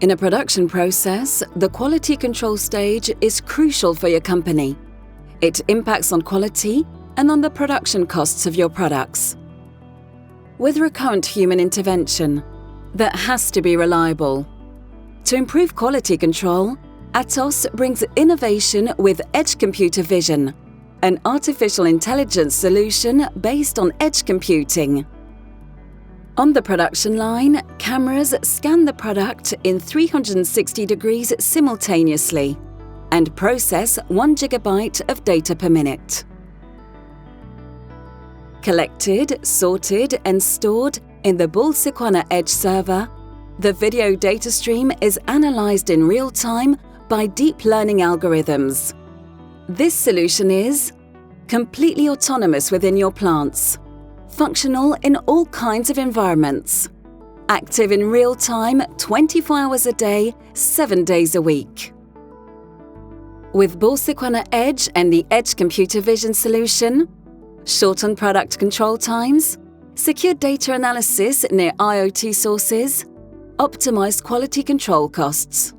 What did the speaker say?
In a production process, the quality control stage is crucial for your company. It impacts on quality and on the production costs of your products. With recurrent human intervention, that has to be reliable. To improve quality control, Atos brings innovation with edge computer vision, an artificial intelligence solution based on edge computing. On the production line, cameras scan the product in 360 degrees simultaneously and process 1 GB of data per minute. Collected, sorted and stored in the Sequana Edge server, the video data stream is analyzed in real time by deep learning algorithms. This solution is completely autonomous within your plants, functional in all kinds of environments, active in real time 24 hours a day, 7 days a week. With Sequana Edge and the Edge Computer Vision solution, shortened product control times, secure data analysis near IoT sources, optimized quality control costs.